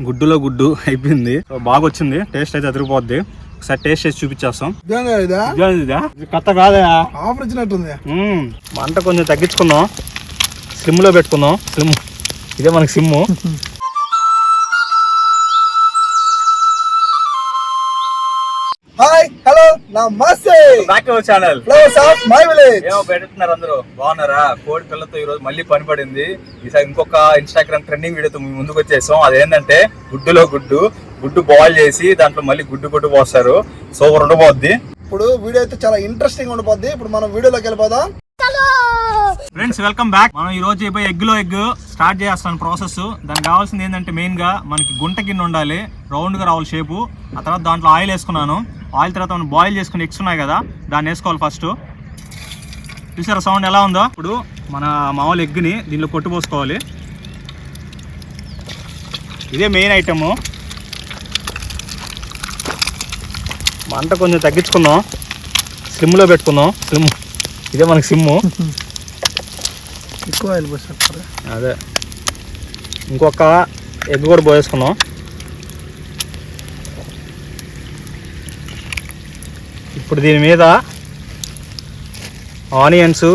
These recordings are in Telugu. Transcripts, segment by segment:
గుడ్డులో గుడ్డు అయిపోయింది, బాగా వచ్చింది. టేస్ట్ అయితే అదిరిపోద్ది. ఒకసారి టేస్ట్ చేసి చూపించేస్తాం. కొత్త కాదా, ఆఫర్ వచ్చినట్టుంది. మంట కొంచెం తగ్గించుకుందాం, స్లిమ్ లో పెట్టుకుందాం. స్లిమ్ ఇదే మనకి సిమ్ము. హాయ్ హలో నమస్తే, back to our channel flowers of my village. ఏమో పెడుతున్నారు అందరూ, బాగున్నారా? కోడి పిల్లతో ఈ రోజు మళ్ళీ పని పడింది. ఈసారి ఇంకొక ఇన్స్టాగ్రామ్ ట్రెండింగ్ వీడియోతో మీ ముందుకు వచ్చేసాం. అదేంటంటే గుడ్డులో గుడ్డు బాయిల్ చేసి దాంట్లో మళ్ళీ గుడ్డు పోస్తారు. సూపర్ ఉండబోద్ది. ఇప్పుడు వీడియో అయితే చాలా ఇంట్రెస్టింగ్ ఉండబోద్ది. ఇప్పుడు మనం వీడియోలోకి వెళ్ళిపోదాం. Friends welcome back. మనం ఈ రోజు ఎగ్ స్టార్ట్ చేస్తాను ప్రాసెస్. దానికి కావాల్సింది ఏంటంటే మెయిన్ గా మనకి గుంట గిన్నె ఉండాలి, రౌండ్ గా రావాలి షేపు. ఆ తర్వాత దాంట్లో ఆయిల్ వేసుకున్నాను. ఆయిల్ తర్వాత మనం బాయిల్ చేసుకుని ఎగ్స్ ఉన్నాయి కదా, దాన్ని వేసుకోవాలి ఫస్ట్. చూసారా సౌండ్ ఎలా ఉందో? ఇప్పుడు మన మామూలు ఎగ్ని దీనిలో కొట్టుపోసుకోవాలి. ఇదే మెయిన్ ఐటము. మంట కొంచెం తగ్గించుకుందాం, స్లిమ్లో పెట్టుకుందాం. స్లిమ్ ఇదే మనకి సిమ్ము. ఎక్కువ ఆయిల్ పోసేస్తారు. అదే ఇంకొక ఎగ్ కూడా పోసేసుకుందాం. ఇప్పుడు దీని మీద ఆనియన్స్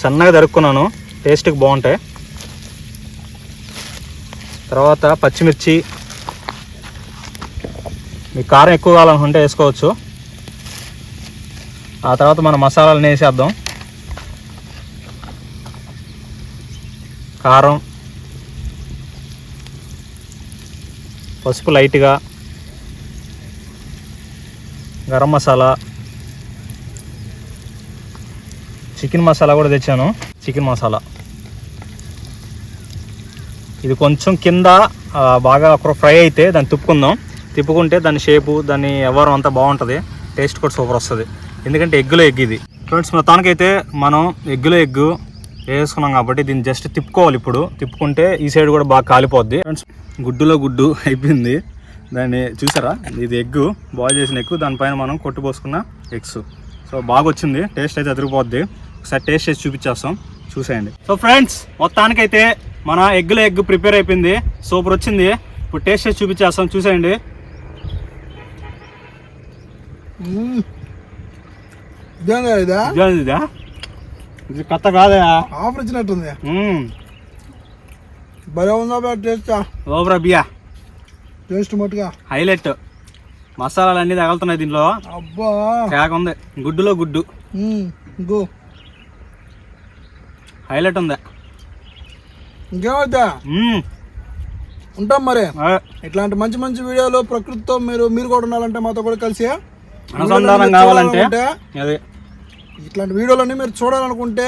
సన్నగా తరుక్కున్నాను, టేస్ట్కి బాగుంటాయి. తర్వాత పచ్చిమిర్చి, మీకు కారం ఎక్కువ కావాలనుకుంటే వేసుకోవచ్చు. ఆ తర్వాత మన మసాలాలను వేసేద్దాం. కారం, పసుపు లైట్గా, గరం మసాలా, చికెన్ మసాలా కూడా తెచ్చాను. చికెన్ మసాలా ఇది కొంచెం కింద బాగా ఫ్రై అయితే దాన్ని తిప్పుకుంటే దాని షేపు, దాని ఎవరం అంతా బాగుంటుంది. టేస్ట్ కూడా సూపర్ వస్తుంది, ఎందుకంటే ఎగ్గులో ఎగ్ ఇది. ఫ్రెండ్స్ మొత్తానికైతే మనం ఎగ్గులో ఎగ్ వేసుకున్నాం కాబట్టి దీన్ని జస్ట్ తిప్పుకోవాలి. ఇప్పుడు తిప్పుకుంటే ఈ సైడ్ కూడా బాగా కాలిపోద్ది. ఫ్రెండ్స్ గుడ్డులో గుడ్డు అయిపోయింది. దాన్ని చూసారా, ఇది ఎగ్ బాయిల్ చేసిన ఎగ్, దానిపైన మనం కొట్టుపోసుకున్న ఎగ్స్. సో బాగా వచ్చింది, టేస్ట్ అయితే అదిరిపోద్ది. ఒకసారి టేస్ట్ చేసి చూపించేస్తాం, చూసేయండి. సో ఫ్రెండ్స్ మొత్తానికైతే మన ఎగ్గులో ఎగ్ ప్రిపేర్ అయిపోయింది, సూపర్ వచ్చింది. ఇప్పుడు టేస్ట్ చేసి చూపించేస్తాం, చూసేయండి. ఇది కొత్త కాదా, ఆఫర్ వచ్చినట్టుంది. భలే ఉందా టేస్ట్. ఓబ్రా బియా టేస్ట్ మట్టుగా హైలైట్. మసాలాలు అన్ని తగులుతున్నాయి దీంట్లో. అబ్బా కేక ఉంది. గుడ్డులో గుడ్డు హైలైట్ ఉంది. ఇంకేమవుతా ఉంటాం మరి. ఇట్లాంటి మంచి మంచి వీడియోలు ప్రకృతితో మీరు కూడా ఉండాలంటే మాతో కూడా కలిసి అనుసంధానం కావాలంటే అదే ఇట్లాంటి వీడియోలన్నీ మీరు చూడాలనుకుంటే,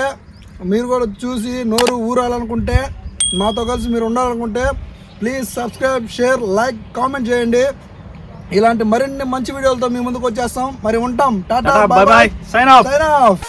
మీరు కూడా చూసి నోరు ఊరాలనుకుంటే, మాతో కలిసి మీరు ఉండాలనుకుంటే please subscribe, share, like, comment చేయండి. ఇలాంటి మరిన్ని మంచి వీడియోలతో మీ ముందుకు వచ్చేస్తాం. మరి ఉంటాం. Tata, bye bye, sign of.